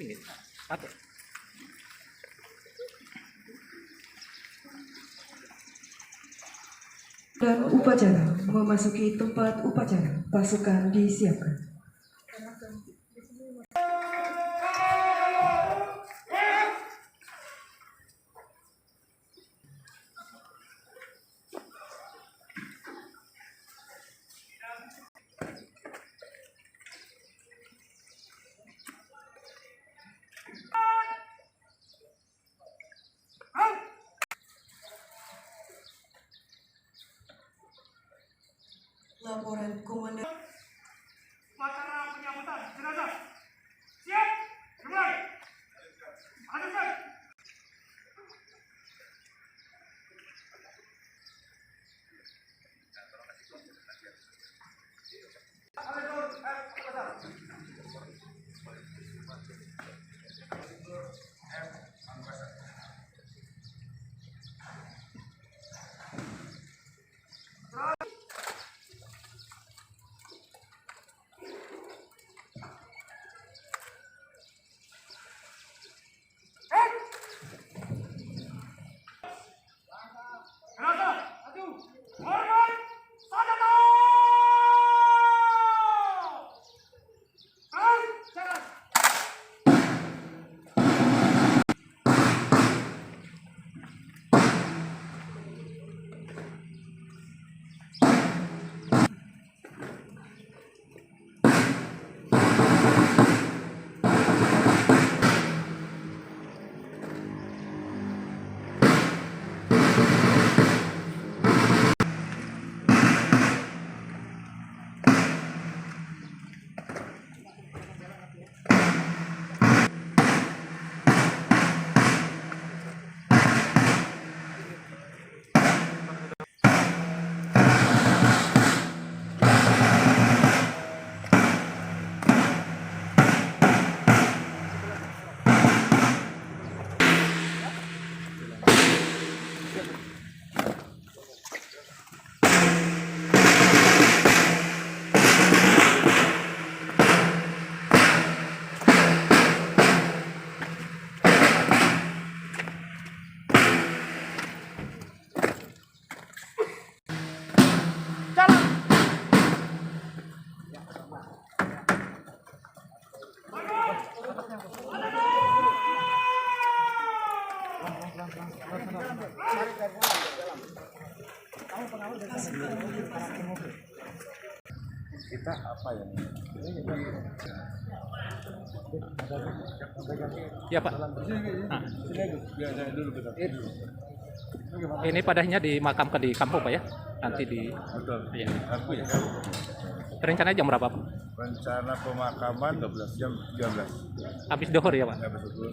Sini. Satu. Dan upacara memasuki tempat upacara, pasukan disiapkan. Laporan komandan. Upacara penyambutan jenazah. Siap, dimulai. Adukan. Jenazah, maju. Hormat, Sanjata. Jalan. Kita apa ya? Ya Pak. Ini padahnya dimakamkan di kampung Pak ya? Nanti di. Betul. Ya. Aku ya. Rencananya jam berapa Pak? Rencana pemakaman 12 jam 13. Habis dohor ya Pak? Ya betul.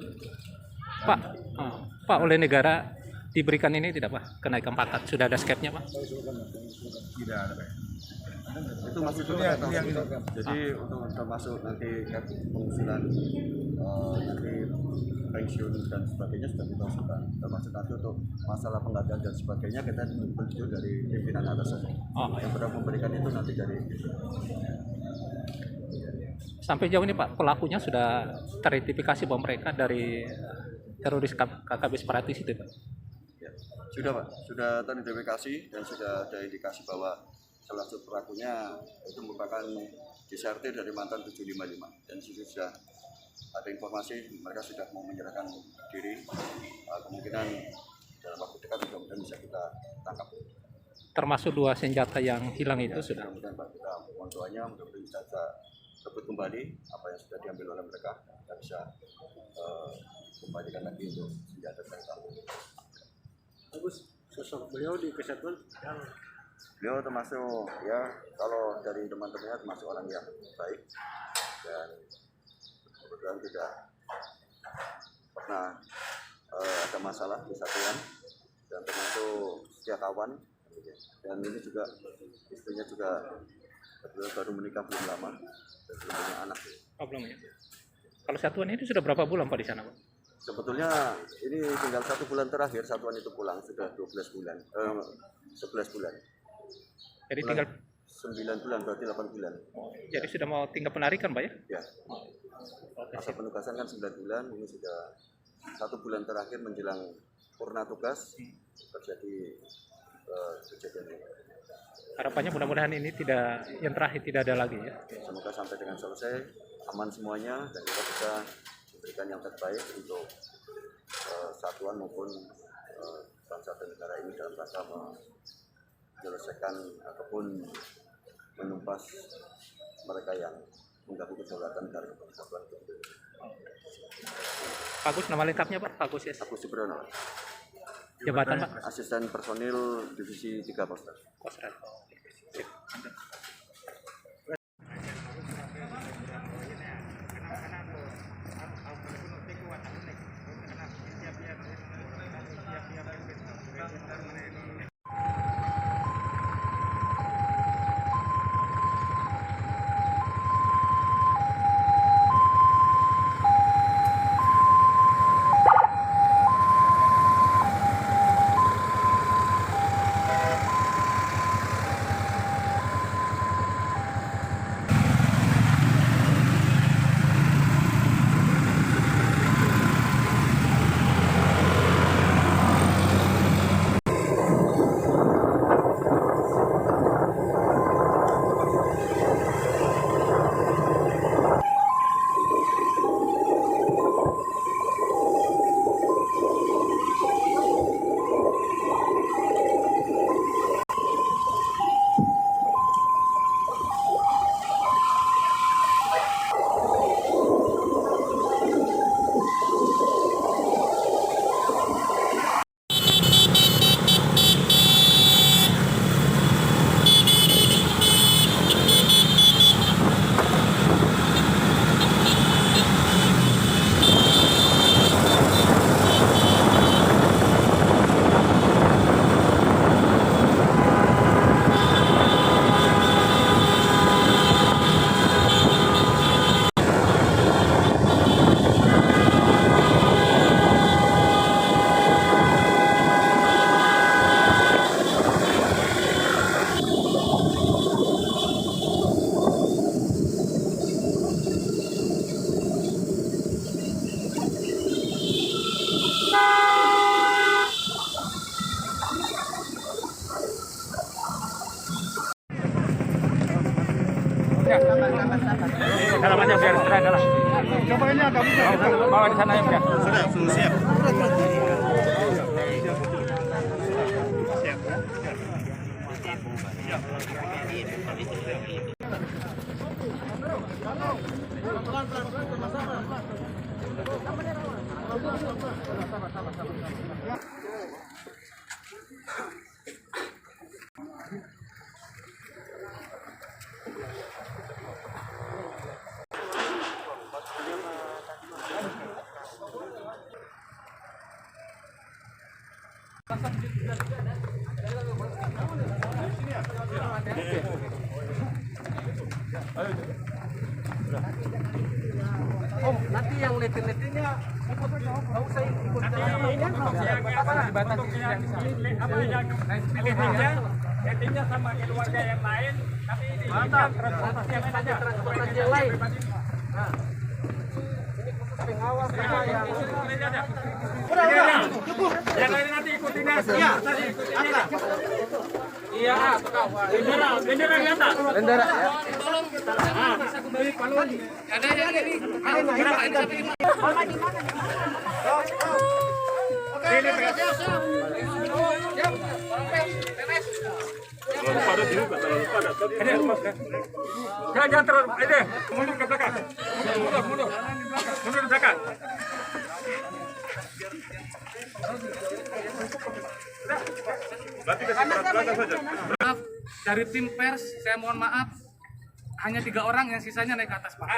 Pak, Pak oleh negara diberikan ini tidak Pak? Kenaikan pangkat sudah ada skepnya Pak? Tidak ada. Pak. Itu masih yang ini. Jadi untuk termasuk nanti pengusulan nanti pensiun dan sebagainya sudah kita usulkan. Termasuk nanti untuk masalah penggantian dan sebagainya kita menuju dari pimpinan atas. Yang berhak memberikan itu nanti dari. Sampai jauh ini Pak, pelakunya sudah teridentifikasi bahwa mereka dari teroris KKB separatis itu Pak? Ya, sudah Pak, sudah teridentifikasi dan sudah ada indikasi bahwa salah satu pelakunya itu merupakan disertir dari mantan 755 dan sudah ada informasi mereka sudah mau menyerahkan diri, kemungkinan dalam waktu dekat mudah-mudahan bisa kita tangkap. Termasuk 2 senjata yang hilang itu sudah. Mudah-mudahan Pak, kita mohon doanya mudah-mudahan bisa rebut kembali apa yang sudah diambil oleh mereka dan bisa kembalikan lagi untuk senjata mereka. Bagus, sosok beliau di kesatuan yang Beliau termasuk ya kalau dari teman-temannya termasuk orang yang baik dan kebetulan tidak pernah ada masalah di satuan dan termasuk setia kawan dan ini juga istrinya juga kebetulan baru menikah belum lama dan belum punya anak. Oh, belum ya. Kalau satuan ini sudah berapa bulan Pak di sana Pak? Sebetulnya ini tinggal 1 bulan terakhir satuan itu pulang sudah 12 bulan, 11 bulan. Jadi bulan, tinggal 9 bulan berarti 8 bulan. jadi sudah mau tinggal penarikan Pak ya? Ya. Masa penugasan kan 9 bulan, ini sudah 1 bulan terakhir menjelang purna tugas terjadi kejadian ini. Harapannya mudah-mudahan ini tidak, yang terakhir tidak ada lagi ya. Semoga sampai dengan selesai aman semuanya dan kita bisa memberikan yang terbaik untuk satuan maupun bangsa dan negara ini dalam rangka menyelesaikan ataupun menumpas mereka yang mengganggu kedaulatan negara kesatuan. Pak Agus, nama lengkapnya Pak? Pak Agus ya? Agus Subrono, Jabatan Pak? Asisten Personil Divisi 3 Kostrat. Kostrat. Sip. Dalamannya biar istirahat lah. Coba ini agak mudah. Bawa di sana ya, Pak. Sudah, siap. Om, nanti yang letin-letinnya ikut nggak usah ikut Letinnya sama keluarga yang lain, tapi ini transportasi yang lain. Nah, ini khusus pengawas yang yang lain nanti ikutin aja. iya, Bendera di atas. bendera ya. Bisa kembali paluan. Ada ini. Ini jangan terlalu ini mundur ke belakang. Mundur ke belakang. Maaf, dari tim pers, saya mohon maaf. Hanya 3 orang, yang sisanya naik ke atas, Pak.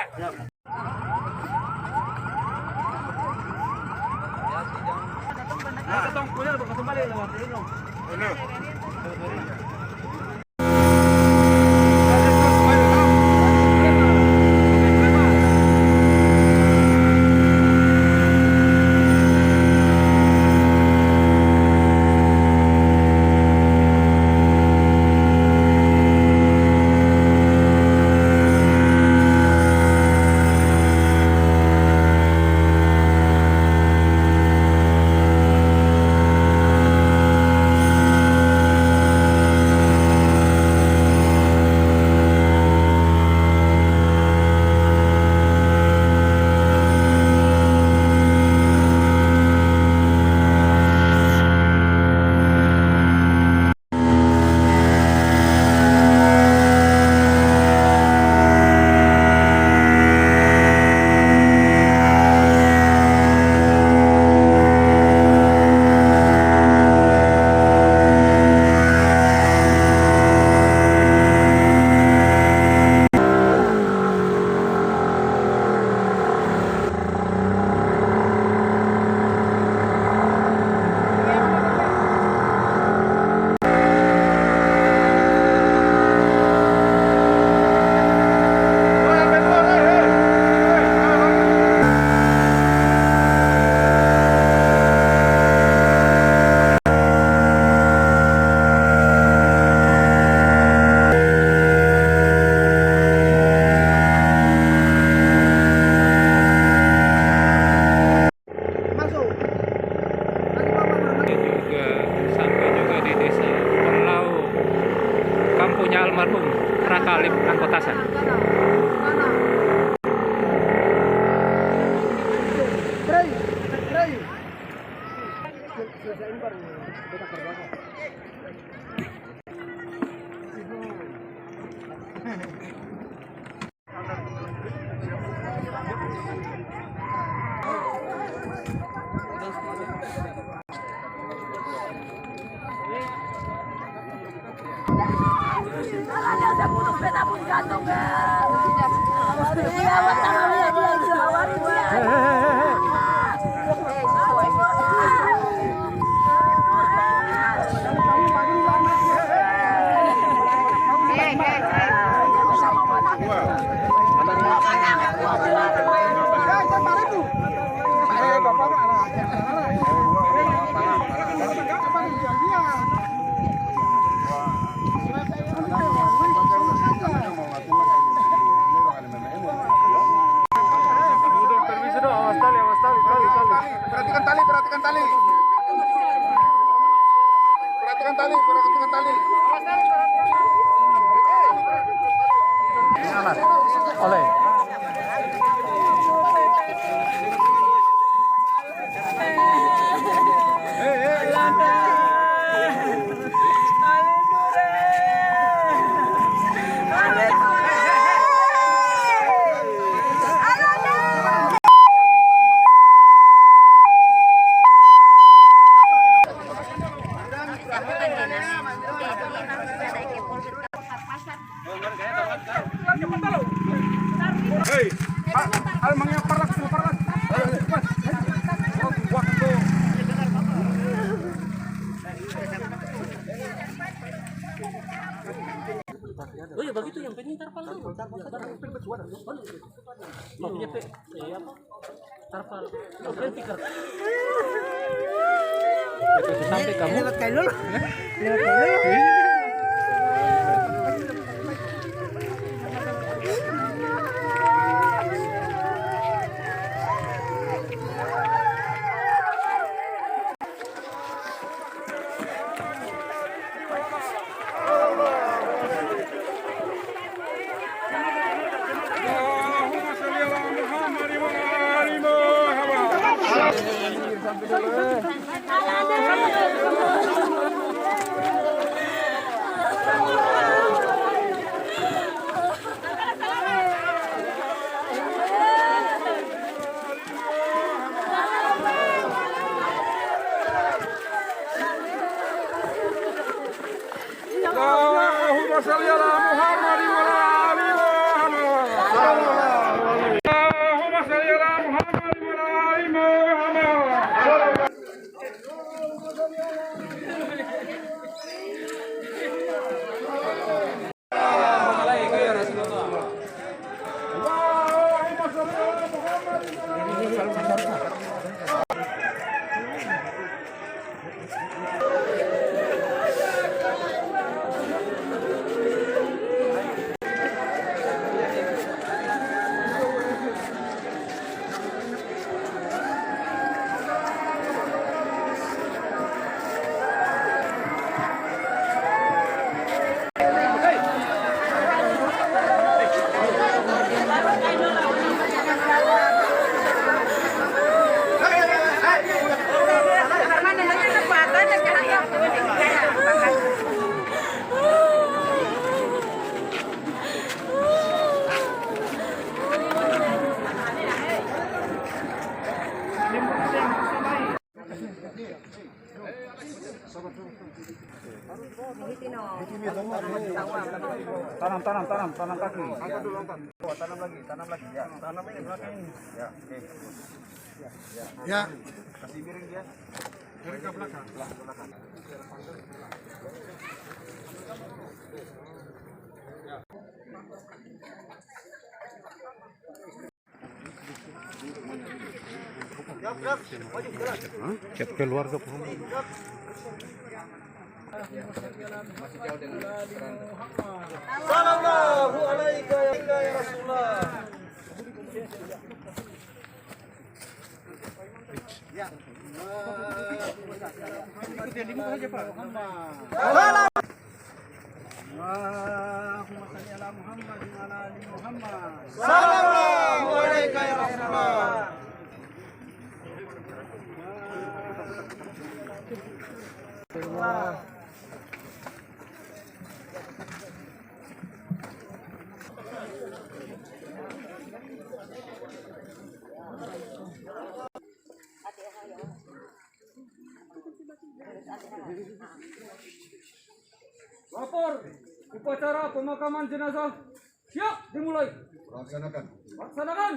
kalip anggota saya. Perhatikan tali. Perhatikan tali. Oleh. Oh ya begitu yang penting tarpal. Maunya pe, apa? Tarpal. Oke, tikar. Sampai kamu. Lewat kailul. Allahumma shalli ala Muhammad wa ala ali Muhammad. Allahumma shalli ala Muhammad wa ala ali Muhammad. Tanam kaki. Angkat dulu, angkat. Oh, tanam lagi. Ya, tanam ini belakang ini. Ya, oke. Ya. Kasih miring dia. Miring ke belakang. Belakang. Chat keluarga pun. Sallallahu alaika ya Rasulullah. Ya. Ikut yang di muka aja, Pak. Allahumma shalli ala Lapor, upacara pemakaman jenazah siap dimulai. Laksanakan. Laksanakan.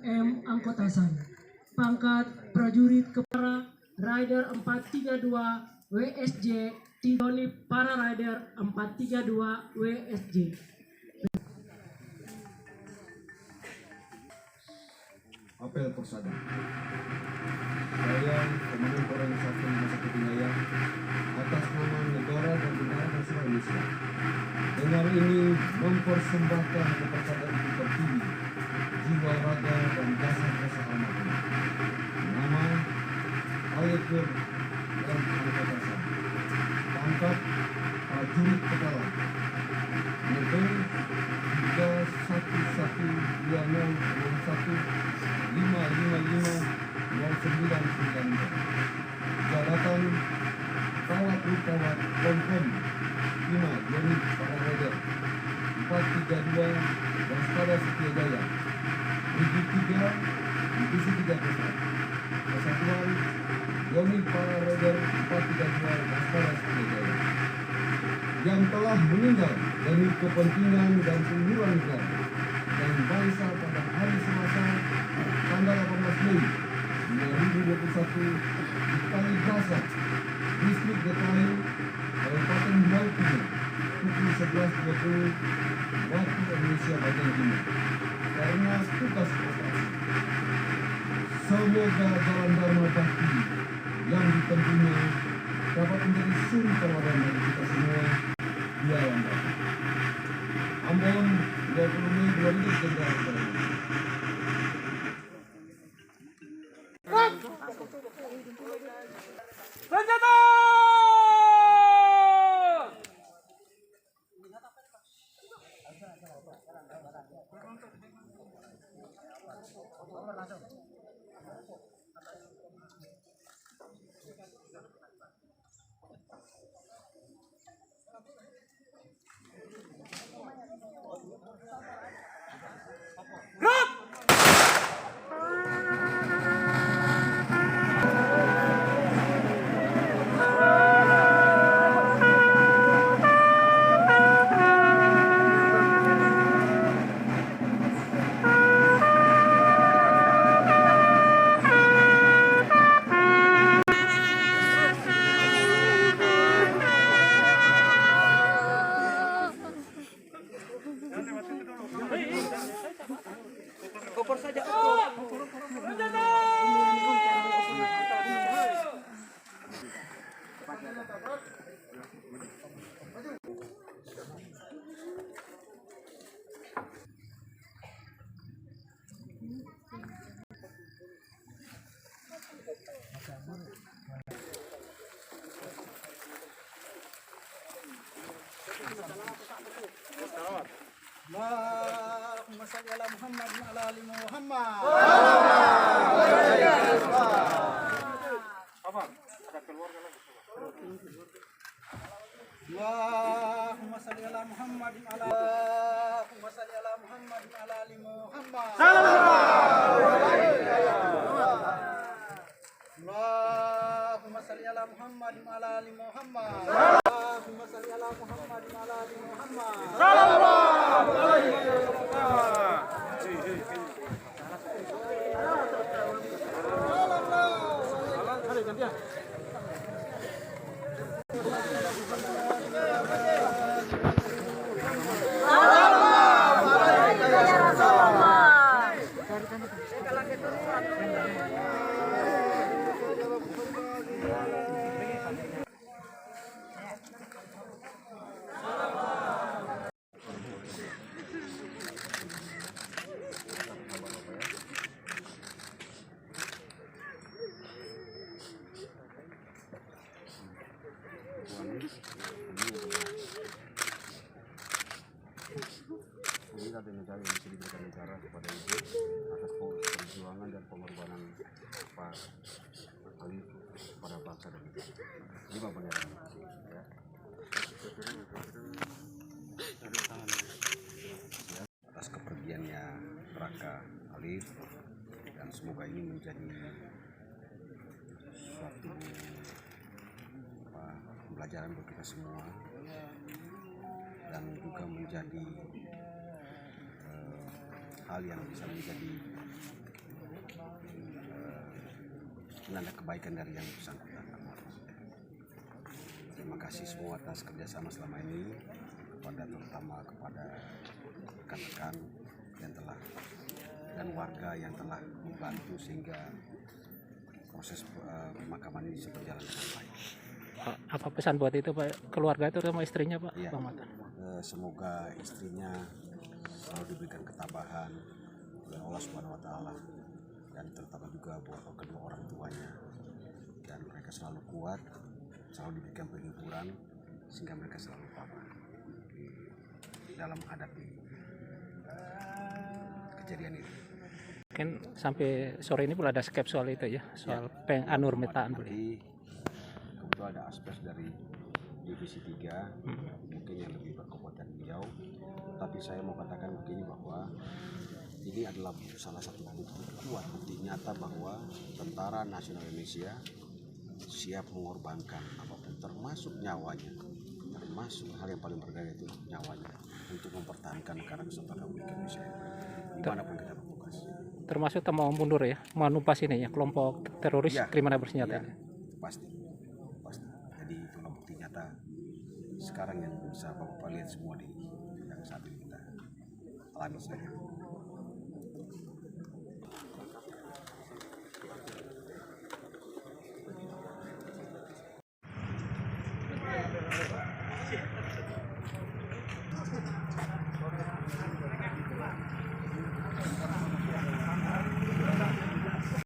M. Angkotasan, pangkat prajurit kepala Rider 432 WSJ, Tigoni para Rider 432 WSJ. Apel persada. Saya Komandan Korem 151 Wilayah atas nama negara dan Tentara Nasional Indonesia dengan ini mempersembahkan kepada Ibu Pertiwi jiwa raga dan jasa-jasa almarhum. Nama Ayatullah dan Angkotasan. Pangkat prajurit kepala. Nomor 311206155550992. Jabatan Kawat Rukawat Kompon 5 Yoni para Rider 432 Waspada Setia Jaya. Rigi 3 Divisi 3 Pusat. Kesatuan Yoni para Rider 432 Waspada Setia Jaya yang telah meninggal demi kepentingan dan kehidupan negara dan bangsa pada hari Selasa tanggal 18 Mei 2021 di Kalibasa, Distrik Detail, Kabupaten Maluku, pukul 11.20 waktu Indonesia bagian timur karena tugas operasi. Semoga jalan Dharma Bakti yang ditempuhnya dapat menjadi suri tauladan bagi kita semua di alam baka. Ambon 20 Mei 2023. Senjata! Allahumma shalli ala Muhammad wa ala ali Muhammad. Allahumma shalli ala Muhammad wa ala Allahumma shalli ala Muhammad wa ala ali Muhammad. Allahumma shalli ala Muhammad wa ala ali Muhammad. Allahumma shalli ala Muhammad wa ala ali Muhammad. Sallallahu alaihi wasallam. Inilah negara yang bisa diberikan negara kepada ibu atas perjuangan dan pengorbanan Pak Ali pada bangsa dan negara. 5 bendera ya. Atas kepergiannya Raka Khalid, dan semoga ini menjadi suatu pembelajaran buat kita semua dan juga menjadi hal yang bisa menjadi penanda kebaikan dari yang bersangkutan. Terima kasih semua atas kerjasama selama ini, terutama kepada rekan-rekan dan warga yang telah membantu sehingga proses pemakaman ini bisa berjalan dengan baik. Apa pesan buat itu Pak, keluarga itu sama istrinya Pak? Ya, Bang Matan. semoga istrinya selalu diberikan ketabahan oleh Allah Subhanahu Wa Taala, dan terutama juga buat kedua orang tuanya, dan mereka selalu kuat, selalu diberikan penghiburan sehingga mereka selalu tabah dalam menghadapi kejadian ini. Mungkin sampai sore ini pula ada skep soal itu ya, soal penganur metaan. Nanti kebetulan ada aspek dari divisi 3 mungkin yang lebih berkompeten beliau, tapi saya mau katakan begini bahwa ini adalah salah satu bukti kuat, bukti nyata bahwa Tentara Nasional Indonesia siap mengorbankan apapun, termasuk nyawanya, termasuk hal yang paling berharga itu nyawanya, untuk mempertahankan negara kesatuan Republik Indonesia dimanapun kita bertugas. Termasuk mau mundur ya, menumpas ini ya, kelompok teroris kriminal bersenjata. Ya, pasti. Jadi itulah bukti nyata sekarang yang bisa Bapak lihat semua di yang saat ini kita alami saja.